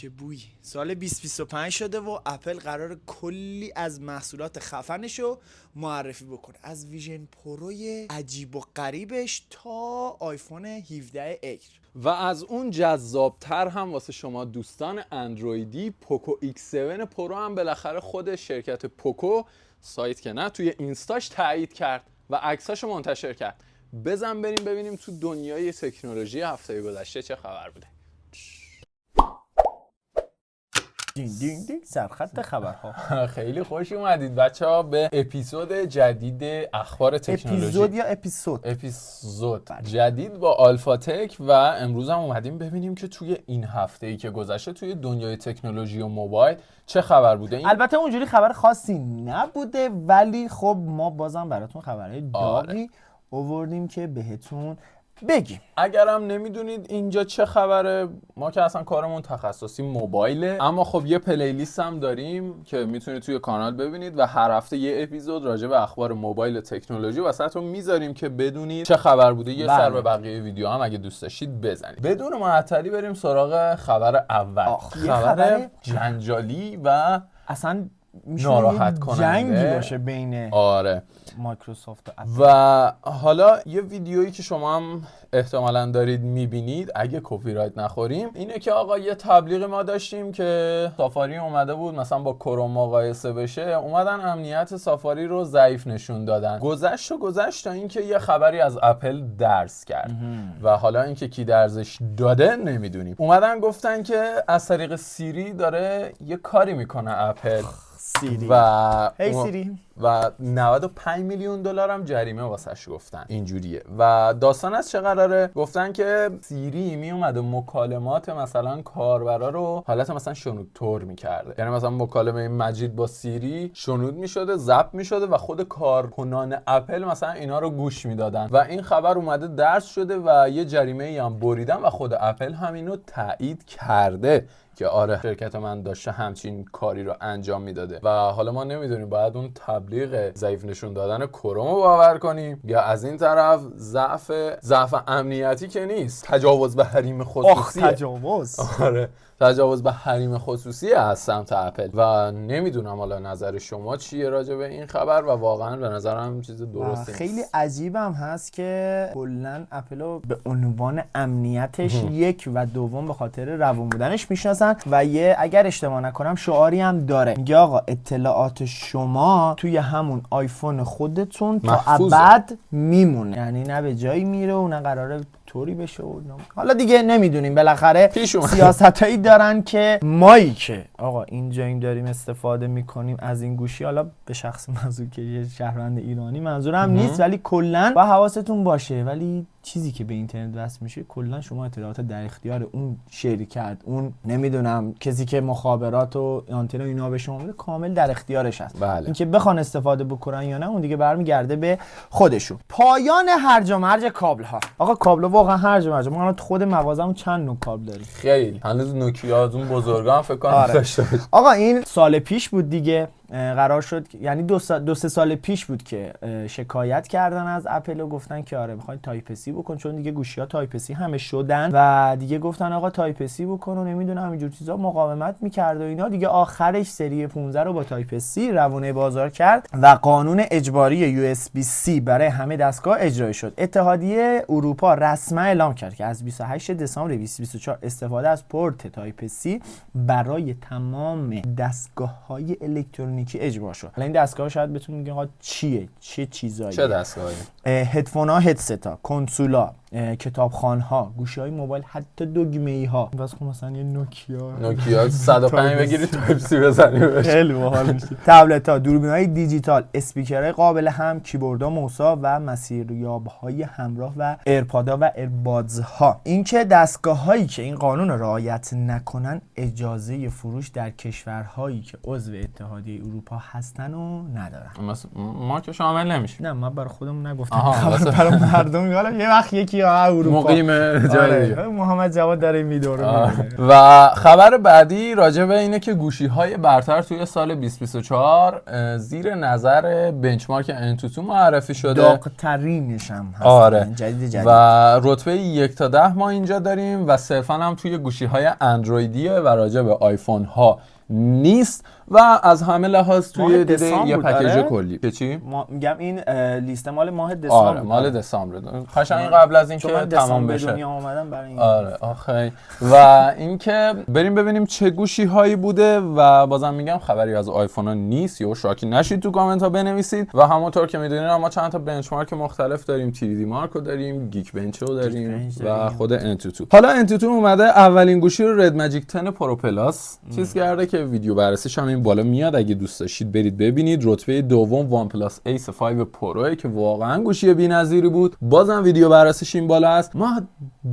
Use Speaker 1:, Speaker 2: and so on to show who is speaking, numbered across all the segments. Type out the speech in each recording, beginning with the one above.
Speaker 1: که بوی سال 2025 شده و اپل قرار کلی از محصولات خفنشو معرفی بکنه، از ویژن پروی عجیب و غریبش تا آیفون 17 ایر.
Speaker 2: و از اون جذابتر هم واسه شما دوستان اندرویدی، پوکو X7 پرو هم بالاخره خود شرکت پوکو سایت که نه توی اینستاش تایید کرد و عکساشو منتشر کرد. بزن بریم ببینیم تو دنیای تکنولوژی هفته گذشته چه خبر بوده.
Speaker 3: دینگ دینگ دینگ سرخط خبرها.
Speaker 2: خیلی خوش اومدید بچه‌ها به اپیزود جدید اخبار تکنولوژی.
Speaker 3: اپیزود یا اپیزود
Speaker 2: جدید با آلفاتک و امروز هم اومدیم ببینیم که توی این هفته‌ای که گذشته توی دنیای تکنولوژی و موبایل چه خبر بوده.
Speaker 3: البته اونجوری خبر خاصی نبوده ولی خب ما بازم براتون خبرهای داغی آوردیم که بهتون بگیم.
Speaker 2: اگرم نمیدونید اینجا چه خبره، ما که اصلا کارمون تخصصی موبایله، اما خب یه پلیلیست هم داریم که میتونید توی کانال ببینید و هر هفته یه اپیزود راجع به اخبار موبایل تکنولوژی واسهتون میذاریم که بدونید چه خبر بوده. یه سر به بقیه ویدیو هم اگه دوست داشتید بزنید. بدون معطلی بریم سراغ خبر اول. خبر جنجالی و
Speaker 3: اصلا
Speaker 2: ناراحت کننده،
Speaker 3: جنگی باشه بین مایکروسافت و اپل.
Speaker 2: و حالا یه ویدیویی که شما هم احتمالاً دارید میبینید اگه کپی رایت نخوریم، اینه که آقا یه تبلیغ ما داشتیم که سافاری اومده بود مثلا با کروم مقایسه بشه، اومدن امنیت سافاری رو ضعیف نشون دادن. گذشت تا اینکه یه خبری از اپل درس کرد و حالا اینکه کی درسش داده نمیدونیم. اومدن گفتن که از طریق سیری داره یه کاری میکنه اپل
Speaker 3: سیری
Speaker 2: و 95 میلیون دلار هم جریمه واسش گفتن. اینجوریه و داستان از چه قراره؟ گفتن که سیری می اومده مکالمات مثلا کاربرا رو حالت مثلا شنودتور میکرده، یعنی مثلا مکالمه مجید با سیری شنود میشده، ضبط میشده و خود کارکنان اپل مثلا اینا رو گوش میدادن و این خبر اومده درس شده و یه جریمه ای هم بریدن و خود اپل همینو تایید کرده که آره شرکت من داشته همچین کاری رو انجام میداده. و حالا ما نمیدونیم باید اون تبلیغ ضعیف نشون دادن کروم رو باور کنیم یا از این طرف ضعف امنیتی که نیست، تجاوز به حریم خصوصی. تجاوز به حریم خصوصی از سمت اپل و نمیدونم حالا نظر شما چیه راجع به این خبر و واقعا به نظرم چیز درستی
Speaker 3: خیلی
Speaker 2: نیست.
Speaker 3: عجیبم هست که کلا اپل رو به عنوان امنیتش یک و دوم به خاطر روون بودنش میشناسن و یه اگر اشتباه نکنم شعاری هم داره، میگه آقا اطلاعات شما توی همون آیفون خودتون تا ابد میمونه، یعنی نه به جایی میره و نه قراره طوری بشه و حالا دیگه نمیدونیم. بالاخره سیاستایی دارن که مایی که آقا اینجاییم داریم استفاده میکنیم از این گوشی، حالا به شخص منظور که یه شهروند ایرانی منظورم نیست، ولی کلا با حواستون باشه. ولی چیزی که به اینترنت وصل میشه کلا شما اطلاعات در اختیار اون شرکت، اون نمیدونم کسی که مخابرات و آنتن اینا به شما میده کامل در اختیارش هست. اینکه بخوان استفاده بکنن یا نه اون دیگه برمیگرده به خودشون. پایان هرج و مرج کابل ها. آقا کابل واقعا هرج و مرج. ما الان خود مغازمون چند نوع کابل داریم.
Speaker 2: خیلی هنوز نوکیا از اون بزرگا هم فکر کنم داشته باشه.
Speaker 3: آقا این سال پیش بود دیگه، قرار شد یعنی دو سه سال پیش بود که شکایت کردن از اپل و گفتن که آره میخواین تایپ سی بکن، چون دیگه گوشی‌ها تایپ سی همه شدن و دیگه گفتن آقا تایپ سی بکن و نمیدونم همینجور چیزا، مقاومت میکرد و اینا. دیگه آخرش سری 15 رو با تایپ سی روونه بازار کرد و قانون اجباری USB-C برای همه دستگاه اجرایی شد. اتحادیه اروپا رسما اعلام کرد که از 28 دسامبر 2024 استفاده از پورت تایپ سی برای تمام دستگاه‌های الکترونیکی اجبار شد. الان این دستگاه شاید بتونیم بگیم آقا چیه، چه چیزایی،
Speaker 2: چه دستگاهی؟
Speaker 3: هدفون‌ها، هدستا، کنسولا، کتابخوان‌ها، گوشی‌های موبایل، حتی دگمه‌ای‌ها. واسه خب مثلا یه
Speaker 2: نوکیا 105 بگیری تایپ سی بزنی بهش
Speaker 3: خیلی باحال میشه. تبلت‌ها، دوربین‌های دیجیتال، اسپیکرهای قابل هم، کیبوردها موسا و مسیریاب‌های همراه و ایرپادها و ایربادزها. اینکه دستگاه‌هایی که این قانون رو رعایت نکنن اجازه فروش در کشورهایی که عضو اتحادیه اروپا هستن و ندارن.
Speaker 2: ما که شامل نمیشه.
Speaker 3: نه من برای خودم نگفتم، برای مردم. حالا یه وقت یکی یا اروپا
Speaker 2: مقیم جای دیگه.
Speaker 3: محمد جواد داره میدوره.
Speaker 2: و خبر بعدی راجع به اینه که گوشی‌های برتر توی سال 2024 زیر نظر بنچمارک انتوتو معرفی شده.
Speaker 3: داغ‌ترینش هم هست.
Speaker 2: آره.
Speaker 3: جدید.
Speaker 2: و رتبه 1 تا 10 ما اینجا داریم و صرفا هم توی گوشی‌های اندرویدیه و راجع به آیفون ها نیست و از همه لحاظ توی دیده یه پکیج کلی. که چی؟
Speaker 3: میگم این لیست مال ماه دسامبر.
Speaker 2: آره مال دسامبر. قشنگ قبل از اینکه تمام بشه.
Speaker 3: دنیا اومدم برای این.
Speaker 2: آره آخه و اینکه بریم ببینیم چه گوشی هایی بوده و بازم میگم خبری از آیفون ها نیست یا شاکی نشید تو کامنت ها بنویسید و همونطور که میدونید ما چند تا بنچمارک مختلف داریم. 3D مارک رو داریم، گیک بنچ رو داریم و خود انتوتو. حالا انتوتو اومده اولین گوشی رو رد ماجیک 10 پرو پلاس چیز کرده که ویدیو بررسیش هم این بالا میاد، اگه دوست داشتید برید ببینید. رتبه دوم وان پلاس ایس 5 پرو که واقعا گوشی بی‌نظیری بود، بازم ویدیو بررسیش این بالا است. ما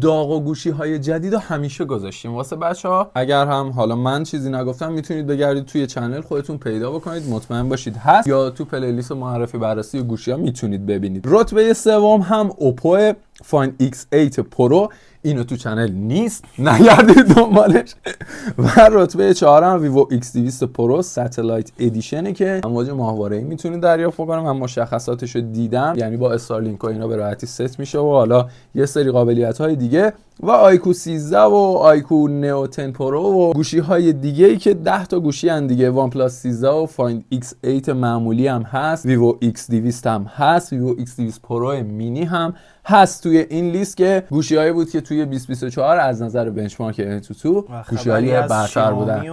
Speaker 2: داغ و گوشی های جدید رو همیشه گذاشتیم واسه بچه‌ها. اگر هم حالا من چیزی نگفتم میتونید بگردید توی چنل خودتون پیدا بکنید، مطمئن باشید هست، یا تو پلیلیست معرفی بررسی گوشی ها میتونید ببینید. رتبه سوم هم اوپو فایند X8 پرو، اینو تو چنل نیست نگردید دنبالش. و رتبه 4 هم ویوو X200 پرو ستلایت ادیشنه که امواج ماهواره‌ای میتونید دریافت کنید. من مشخصاتش رو دیدم، یعنی با استارلینک و اینا به راحتی ست میشه و حالا یه سری قابلیت‌های دیگه. و آیکو 13 و آیکو نئو 10 پرو و گوشی‌های دیگه‌ای که 10 تا گوشی ان دیگه. وان پلاس 13 و فایند X8 معمولی هم هست، ویوو X200 هم هست، ویوو X200 پرو مینی هم هست توی این لیست که گوشی‌هایی بود که توی 2024 از نظر بنچمارک انتوتو گوشی‌های برتر بودن.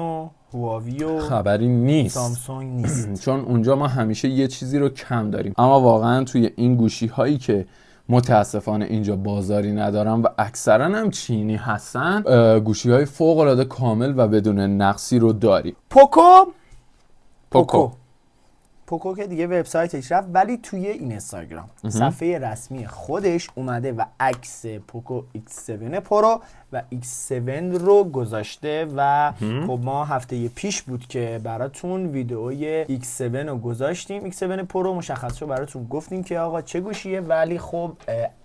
Speaker 3: هواوی و
Speaker 2: خبری نیست،
Speaker 3: سامسونگ نیست،
Speaker 2: چون اونجا ما همیشه یه چیزی رو کم داریم. اما واقعا توی این گوشی‌هایی که متاسفانه اینجا بازاری ندارن و اکثرا هم چینی هستن، گوشی‌های فوق‌العاده کامل و بدون نقصی رو داری.
Speaker 3: پوکو که دیگه وبسایتش رفت، ولی توی این اینستاگرام صفحه رسمی خودش اومده و عکس پوکو X7 پرو و X7 رو گذاشته و خب ما هفته پیش بود که براتون ویدئوی X7 رو گذاشتیم. X7 پرو مشخص شد براتون گفتیم که آقا چه گوشیه، ولی خب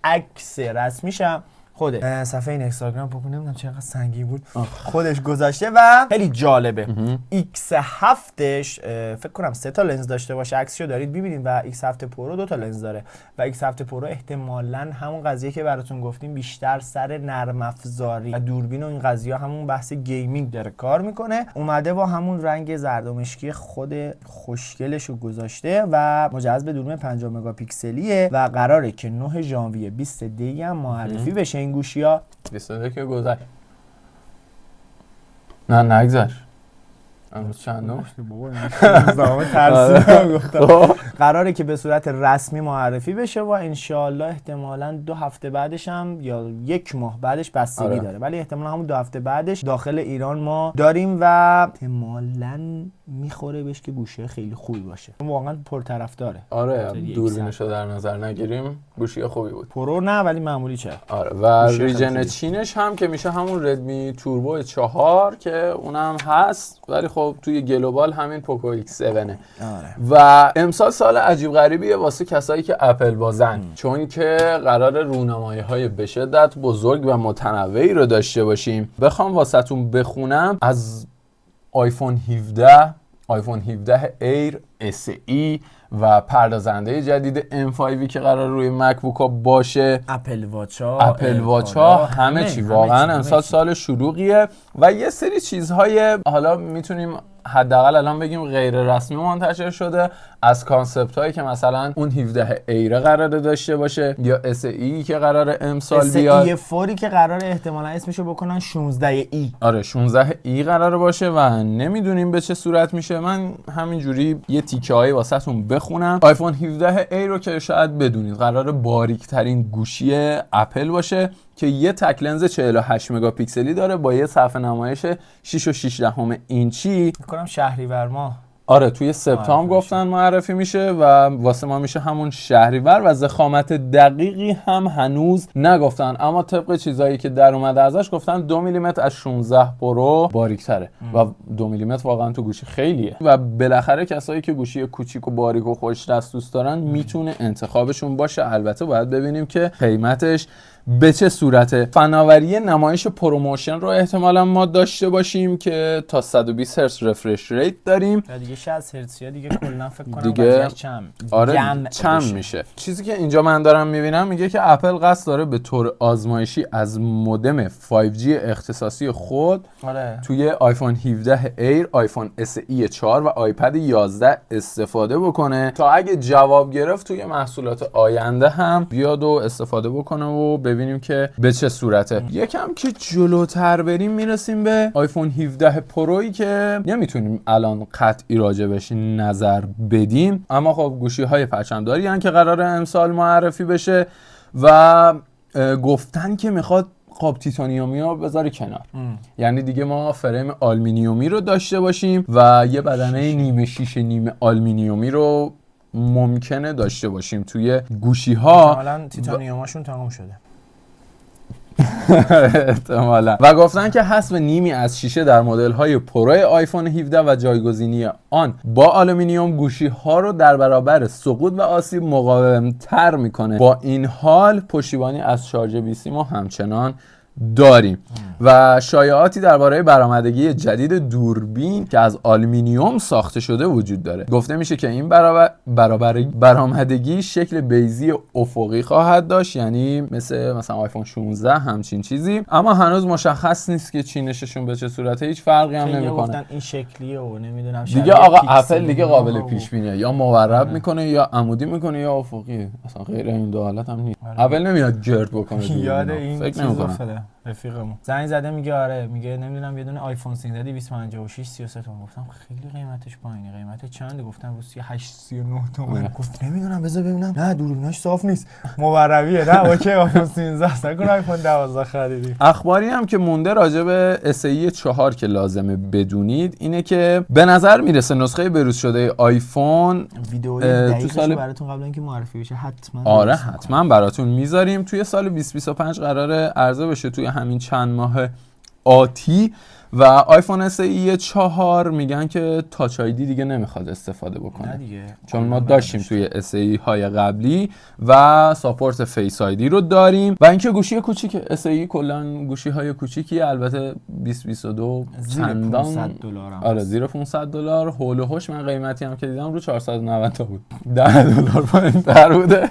Speaker 3: عکس رسمیش هم خود صفحه این اینستاگرام پوکو نمیدونم چقدر سنگین بود خودش گذاشته و خیلی جالبه. X7ش فکر کنم 3 تا لنز داشته باشه، عکسشو دارید ببینید، و X7 پرو 2 تا لنز داره و X7 پرو احتمالاً همون قضیه که براتون گفتیم بیشتر سر نرم افزاری و دوربین و این قضیه همون بحث گیمینگ داره کار میکنه. اومده با همون رنگ زرد و مشکی خود خوشگلشو گذاشته و مجهز به دوربین 50 مگاپیکسلیه و قراره که 9 ژانویه 20 دی هم معرفی بشه این گوشی‌ها.
Speaker 2: 22 که گذشت. نه نگذشت. امروز چندم؟
Speaker 3: زمان ترسیدم گفتم. قراره که به صورت رسمی معرفی بشه و انشالله احتمالاً 2 هفته بعدش هم یا 1 ماه بعدش بستگی داره، ولی احتمالاً همون 2 هفته بعدش داخل ایران ما داریم و احتمالاً میخوره بهش که گوشی خیلی خوبی باشه. واقعا پرطرفداره.
Speaker 2: آره دوربینشو در نظر نگیریم گوشی خوبی بود.
Speaker 3: پرو نه ولی معمولی چه.
Speaker 2: آره و ریژن چینش هم که میشه همون ردمی توربو 4 که اونم هست، ولی خب توی گلوبال همین پوکو X7 آره. و امسال سال عجیب غریبیه واسه کسایی که اپل بازن، چون که قرار رونمایی‌های به شدت بزرگ و متنوعی رو داشته باشیم. بخوام واسهتون بخونم از آیفون 17 آیفون 17 ایر SE و پردازنده جدید M5 که قرار روی مکبوک ها باشه،
Speaker 3: اپل واچ
Speaker 2: ها همه چی واقعا امسال سال شلوغیه و یه سری چیزهای حالا میتونیم حداقل الان بگیم غیر رسمی منتشر شده از کانسپت هایی که مثلا اون 17 ایر قراره داشته باشه یا SE که قراره امسال بیاد،
Speaker 3: SE فوری که قراره احتمالاً اسمشو بکنن 16 ای.
Speaker 2: آره 16 ای قراره باشه و نمیدونیم به چه صورت میشه. من همینجوری یه تیکه هایی واسهتون بخونم. آیفون 17 ای رو که شاید بدونید قراره باریک ترین گوشی اپل باشه که یه تک لنز 48 مگاپیکسلی داره با یه صفحه نمایش 6.6 اینچی.
Speaker 3: می‌کنم شهریور ماه.
Speaker 2: آره توی سپتامبر گفتن معرفی میشه و واسه ما میشه همون شهریور و ضخامت دقیقی هم هنوز نگفتن، اما طبق چیزایی که در اومده ازش گفتن 2 میلیمتر از 16 پرو باریک‌تره و 2 میلیمتر واقعا تو گوشی خیلیه و بالاخره کسایی که گوشی کوچیک و باریک و خوش دست دوست دارن میتونه انتخابشون باشه. البته باید ببینیم که قیمتش به چه صورته. فناوری نمایش پروموشن رو احتمالا ما داشته باشیم که تا 120 هرتز رفرش ریت داریم.
Speaker 3: دیگه 60 هرتزیا دیگه کلا فکر کنم
Speaker 2: دیگه
Speaker 3: چم
Speaker 2: میشه. چیزی که اینجا من دارم میبینم میگه که اپل قصد داره به طور آزمایشی از مودم 5G اختصاصی خود توی آیفون 17 ایر، آیفون SE 4 و آیپد 11 استفاده بکنه تا اگه جواب گرفت توی محصولات آینده هم بیاد و استفاده بکنه و ببینیم که به چه صورته. یکم که جلوتر بریم میرسیم به آیفون 17 پرویی که نمیتونیم الان قطعی راجبش نظر بدیم، اما خب گوشی های پرچمداری هن که قراره امسال معرفی بشه و گفتن که میخواد قاب تیتانیومی رو بذاره کنار. یعنی دیگه ما فریم آلومینیومی رو داشته باشیم و یه بدنه نیمه شیشه نیمه آلومینیومی رو ممکنه داشته باشیم توی گوشی ها.
Speaker 3: احتمالاً تیتانیوماشون تمام شده.
Speaker 2: احتمالاً. و گفتن که حذف نیمی از شیشه در مدل های پرو آیفون 17 و جایگزینی آن با آلومینیوم گوشی ها رو در برابر سقوط و آسیب مقاوم تر میکنه. با این حال پشتیبانی از شارژ بی‌سی ما همچنان داریم و شایعاتی درباره برآمدگی جدید دوربین که از آلومینیوم ساخته شده وجود داره. گفته میشه که این برآمدگی شکل بیضی افقی خواهد داشت، یعنی مثلا آیفون 16 همچین چیزی، اما هنوز مشخص نیست که چینششون به چه صورته. هیچ فرقی هم نمیکنه.
Speaker 3: این شکلیه و نمیدونم
Speaker 2: دیگه آقا اپل دیگه قابل پیش بینیه، یا مورب میکنه یا عمودی میکنه یا افقی، اصلا غیر این دو حالت هم نیست. اپل نمیاد گرد بکنه.
Speaker 3: یاد این
Speaker 2: فکر نمیکنم.
Speaker 3: رفیقمون زنگ زده میگه آره، میگه نمیدونم یه دونه آیفون 13 256 33 تومن. گفتم خیلی قیمتش پایینه. قیمت چنده؟ گفتم رو 38 39 تومن. گفت نمیدونم بذار ببینم. نه دوربیناش صاف نیست، موربیه. نه اوکی آیفون 13 است، نکن آیفون 12 خریدی.
Speaker 2: اخباری هم که مونده راجع به SE 4 که لازمه بدونید اینه که به نظر میرسه نسخه بروز شده آیفون
Speaker 3: ویدئوی دقیقش براتون قبل اینکه معرفی بشه حتما
Speaker 2: حتما براتون میذاریم. توی سال 2025 قراره عرضه بشه توی همین چند ماه آتی و آیفون SE 4 میگن که تاچ آیدی دیگه نمیخواد استفاده بکنه
Speaker 3: دیگه.
Speaker 2: چون ما داشتیم توی SE های قبلی و ساپورت فیس آیدی رو داریم و اینکه گوشی کوچیک SE کلا گوشی های کوچیکی، البته 2022 چندان
Speaker 3: $500
Speaker 2: آره زیر $500 هول و هوش. من قیمتی هم که دیدم رو 490 تا بود، $10 پایین‌تر بوده.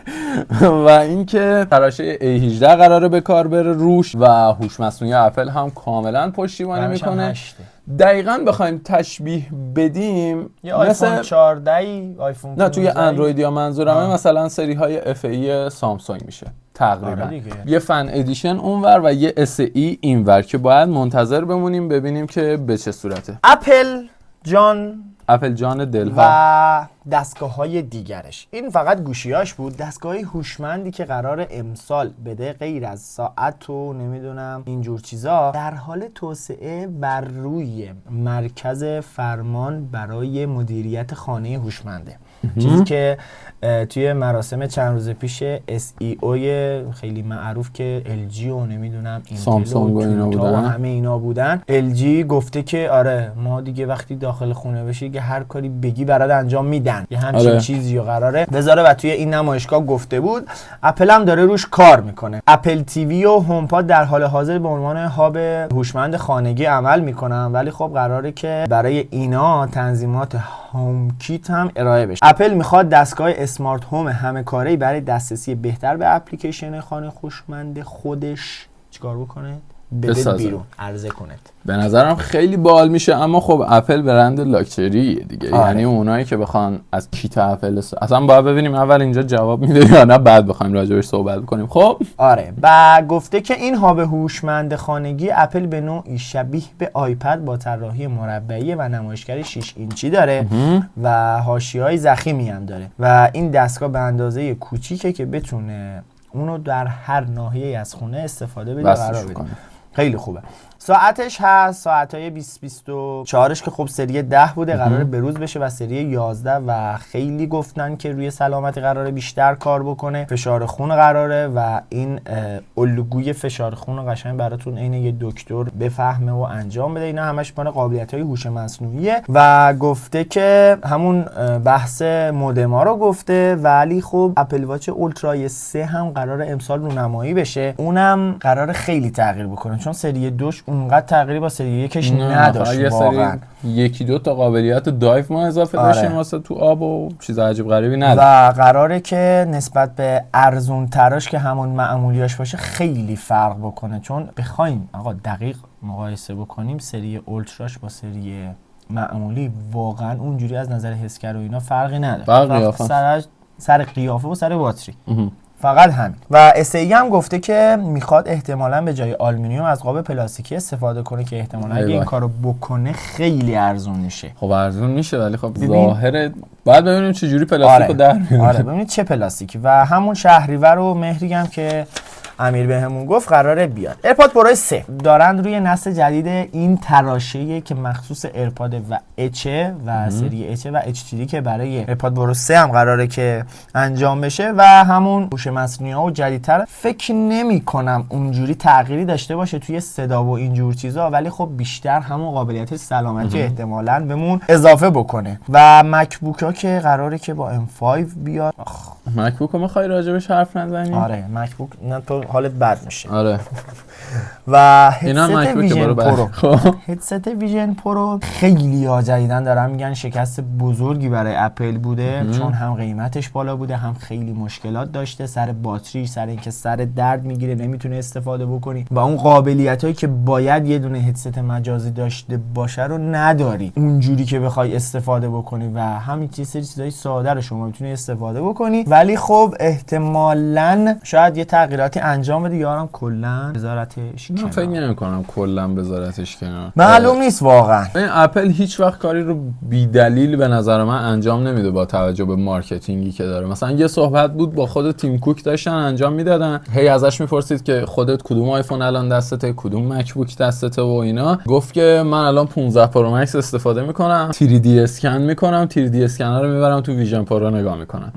Speaker 2: و اینکه تراشه A18 قراره به کار بره روش و هوش مصنوعی اپل هم کاملا پشتیبانی میکنه. دقیقاً بخوایم تشبیه بدیم
Speaker 3: یه آیفون 14 آیفون
Speaker 2: نه توی اندروید یا منظورمه مثلا سری های FE سامسونگ میشه تقریبا. یه فن ادیشن اونور و یه SE اینور که باید منتظر بمونیم ببینیم که به چه صورته.
Speaker 3: اپل جان
Speaker 2: دلها
Speaker 3: و دستگاه‌های دیگرش. این فقط گوشیاش بود. دستگاه‌های هوشمندی که قرار امسال بده غیر از ساعت و نمیدونم اینجور چیزا در حال توسعه بر روی مرکز فرمان برای مدیریت خانه هوشمنده. چیزی که توی مراسم چند روز پیش SEO خیلی معروف که LG و نمیدونم
Speaker 2: سامسونگ و اینا بودن
Speaker 3: و همه اینا بودن، LG گفته که آره ما دیگه وقتی داخل خونه بشی که هر کاری بگی برات انجام میدن. یه همچین چیزی رو قراره بذاره و توی این نمایشگاه گفته بود. اپل هم داره روش کار میکنه. اپل تیوی و هومپاد در حال حاضر به عنوان هاب هوشمند خانگی عمل میکنن، ولی خب قراره که برای اینا تنظیمات هوم کیت هم ارائه بشه. اپل میخواد دستگاه اسمارت هوم همه کاره‌ای برای دسترسی بهتر به اپلیکیشن خانه هوشمند خودش چیکار بکنه؟ بده بیرون عرضه کنه.
Speaker 2: به نظرم خیلی باحال میشه، اما خب اپل برند لاکچریه دیگه. یعنی اونایی که بخوان از کیت اپل اصلا باید ببینیم اول اینجا جواب میده یا نه بعد بخوایم راجعش صحبت کنیم. خب
Speaker 3: آره و گفته که این هاب هوشمند خانگی اپل به نوعی شبیه به آیپد با طراحی مربعی و نمایشگر 6 اینچی داره و حاشیه‌های ضخیمی هم داره و این دستگاه به اندازه کوچیکه که بتونه اونو در هر ناحیه‌ای از خونه استفاده بده قرار بده. خیلی خوبه. ساعتش هست، ساعتای 2024ش که خب سری 10 بوده قراره بروز بشه و سری 11 و خیلی گفتن که روی سلامتی قراره بیشتر کار بکنه، فشار خون قراره و این الگوی فشار خون رو قشنگ براتون عین یه دکتر بفهمه و انجام بده. اینا همش مال قابلیت‌های هوش مصنوعیه و گفته که همون بحث مودما رو گفته، ولی خب اپل واچ اولترای 3 هم قراره امسال رونمایی بشه، اونم قراره خیلی تغییر بکنه چون سری 2ش اونقدر تغییری با سری 1ش نداشت واقعا.
Speaker 2: یکی دو تا قابلیت دایو ما اضافه داشتیم واسه تو آب و چیز عجیب غریبی نداره
Speaker 3: و قراره که نسبت به ارزون تراش که همون معمولیاش باشه خیلی فرق بکنه، چون بخوایم آقا دقیق مقایسه بکنیم سری اولتراش با سری معمولی واقعا اونجوری از نظر حسگر و اینا فرقی نداره، سر قیافه و سر باتری فقط همین. و SAE هم گفته که میخواد احتمالاً به جای آلومینیوم از قاب پلاستیکی استفاده کنه که احتمالاً اگه این کارو بکنه خیلی ارزون میشه.
Speaker 2: خب ارزون میشه ولی خب ظاهره بعد ببینیم چه جوری پلاستیکو در میاره.
Speaker 3: آره ببینید چه پلاستیکی. و همون شهریور و مهری هم که امیر بهمون گفت قراره بیاد. ایرپاد پرو 3 دارن روی نسل جدید این تراشه‌ای که مخصوص ایرپاد و اچ و سری اچ و HTD که برای ایرپاد پرو 3 هم قراره که انجام بشه و همون هوش مصنوعی و جدیدتر. فکر نمی‌کنم اونجوری تغییری داشته باشه توی صدا و اینجور چیزا، ولی خب بیشتر همون قابلیت سلامتی احتمالاً بهمون اضافه بکنه. و مکبوکا که قراره که با M5 بیاد.
Speaker 2: مکبوک رو می‌خوای راجبش حرف نزنی؟
Speaker 3: آره مکبوک نه تو حالت بد میشه.
Speaker 2: آره
Speaker 3: و هدست ویژن پرو هدست ویژن پرو خیلی ها جدیدن دارن میگن شکست بزرگی برای اپل بوده چون هم قیمتش بالا بوده هم خیلی مشکلات داشته سر باتری، سر اینکه سر درد میگیره نمیتونه استفاده بکنی و اون قابلیت هایی که باید یه دونه هدست مجازی داشته باشه رو نداری اونجوری که بخوای استفاده بکنی و همین چیزای ساده رو شما میتونی استفاده بکنی. ولی خب احتمالاً شاید یه تغییراتی انجام بده، یارم کلا وزارتش
Speaker 2: من فکر نمی‌کنم کلا وزارتش کنار،
Speaker 3: معلوم نیست واقعا.
Speaker 2: این اپل هیچ وقت کاری رو بی دلیل به نظر من انجام نمیده با توجه به مارکتینگی که داره. مثلا یه صحبت بود با خود تیم کوک داشتن انجام میدادن، هی ازش میپرسید که خودت کدوم آیفون الان دستته، کدوم مکبوک دستته و اینا. گفت که من الان 15 پرو مکس استفاده میکنم، 3D اسکن میکنم، 3D اسکنر رو میبرم تو ویژن پرو نگاه میکنم.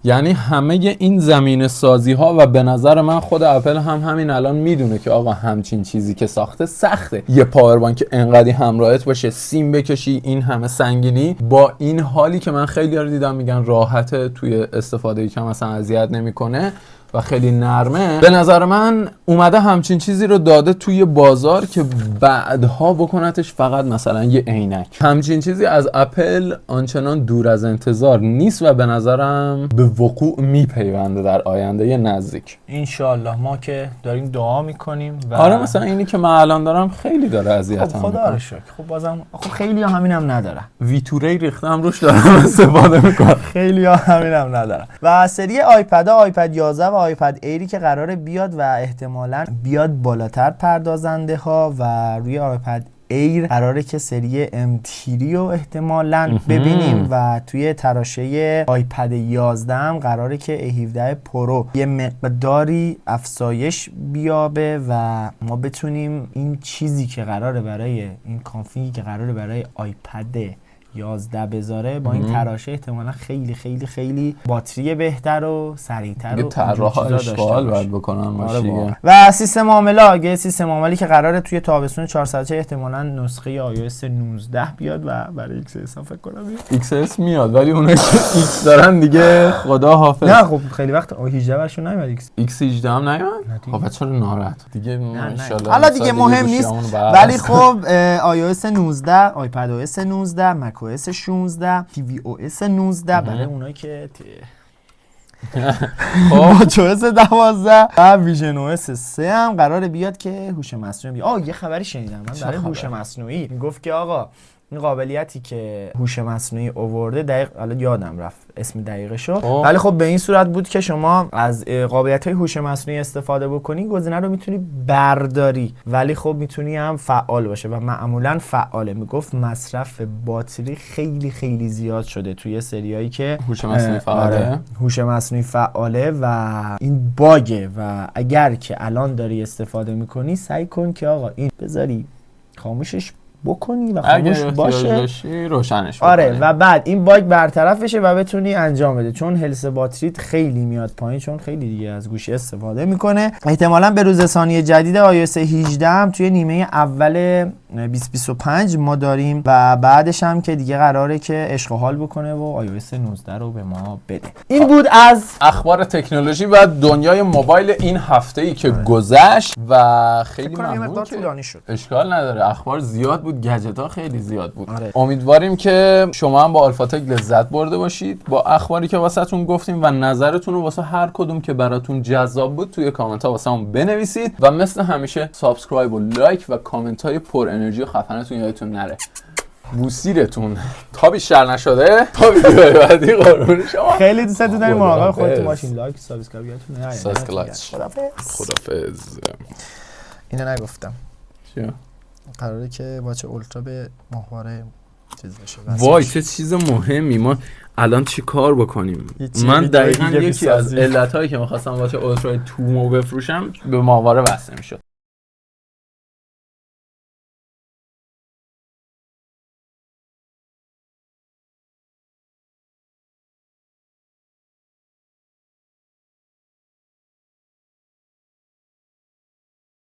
Speaker 2: یعنی همه این زمینه سازی ها و به نظر من خود اپل هم همین الان میدونه که آقا همچین چیزی که ساخته سخته، یه پاور بانک انقدی همراهت باشه، سیم بکشی این همه سنگینی، با این حالی که من خیلی رو دیدم میگن راحته توی استفاده کم مثلا اذیت نمیکنه و خیلی نرمه. به نظر من اومده همچین چیزی رو داده توی بازار که بعدها بکنتش فقط مثلا یه عینک. همچین چیزی از اپل آنچنان دور از انتظار نیست و به نظرم به وقوع میپیونده در آینده نزدیک.
Speaker 3: انشالله ما که داریم دعا میکنیم و
Speaker 2: آره مثلا اینی که من الان دارم خیلی داره اذیتم
Speaker 3: خب خدا رو شکر. خب بازم خب خیلی ها همینم ندارن،
Speaker 2: ویتوری ریختم روش دارم استفاده میکنم،
Speaker 3: خیلی ها همینم ندارن. و سری آیپد ها، آیپد 11 و آیپد ایری که قراره بیاد و احتمالاً بیاد بالاتر پردازنده ها و روی آیپد ایر قراره که سری M3 رو احتمالاً ببینیم و توی تراشه آیپد 11 هم قراره که A17 پرو یه مقداری افزایش بیابه و ما بتونیم این چیزی که قراره برای این کانفیگی که قراره برای آیپد 11 بذاره با این تراشه احتمالاً خیلی خیلی خیلی باتری بهتر و سریعتر و
Speaker 2: طراحا اشغال باید بکنن باشه.
Speaker 3: و سیستم عامل سیستم عاملی که قراره توی تابستون 404 احتمالاً نسخه iOS 19 بیاد و برای XS هم فکر کنم
Speaker 2: XS میاد ولی اونایی که X دارن دیگه خدا حافظ.
Speaker 3: نه خب خیلی وقت 18 برشون نیومد
Speaker 2: X18 هم نیومد. خب چرا ناراحت دیگه ان شاءالله
Speaker 3: حالا دیگه مهم نیست. ولی خب iOS 19 آیپد OS 19 مک OS 16 tvOS 19 برای اونایی که watchOS 12 و ویژن OS 3 هم قراره بیاد که هوش مصنوعی. یه خبری شنیدم من برای هوش مصنوعی. گفت که آقا این قابلیتی که هوش مصنوعی آورده دقیق حالا یادم رفت اسم دقیقشو، ولی خب به این صورت بود که شما از قابلیت‌های هوش مصنوعی استفاده بکنی، گزینه رو میتونی برداری ولی خب میتونی هم فعال باشه و معمولا فعاله. میگفت مصرف باتری خیلی خیلی زیاد شده توی سریایی که
Speaker 2: هوش مصنوعی فعاله.
Speaker 3: هوش مصنوعی فعاله و این باگه و اگر که الان داری استفاده میکنی سعی کن که آقا این بذاری خاموشش بکنی و خاموش باشه،
Speaker 2: روشنش
Speaker 3: آره
Speaker 2: بکنی.
Speaker 3: و بعد این باگ برطرف بشه و بتونی انجام بده، چون هلس باتریت خیلی میاد پایین، چون خیلی دیگه از گوشی استفاده میکنه. احتمالاً به روز ثانی جدید iOS 18 هم توی نیمه اول 2025 ما داریم و بعدش هم که دیگه قراره که عشق و حال بکنه و iOS 19 رو به ما بده. این بود از
Speaker 2: اخبار تکنولوژی و دنیای موبایل این هفته‌ای که گذشت و خیلی ممنون که
Speaker 3: طولانی شد.
Speaker 2: اشکال نداره، اخبار زیاد بود، گجت‌ها خیلی زیاد بود.
Speaker 3: آره.
Speaker 2: امیدواریم که شما هم با آلفاتک لذت برده باشید با اخباری که واسهتون گفتیم و نظرتون رو واسه هر کدوم که براتون جذاب بود توی کامنت ها واسمون بنویسید و مثل همیشه سابسکرایب و لایک و کامنت های پر انرژی و خفنتون یادتون نره. بوسیرتون تا بیشتر نشده تا ویدیو بعدی. قربون شما،
Speaker 3: خیلی دوستتون داریم. مراقب خودتون
Speaker 2: خداحافظ.
Speaker 3: باشین. لایک سابسکرایب یادتون نره.
Speaker 2: سابسکرایب.
Speaker 3: خدافظ. اینو نگفتم.
Speaker 2: چیه؟
Speaker 3: قراره که واچ اولترا به ماهواره چیز بشه.
Speaker 2: وای چه چیز مهمی. ما الان چی کار بکنیم؟ من دقیقاً یکی از علتایی که می‌خواستم واچ اولترا تومو بفروشم به ماهواره وصل نمی‌شد.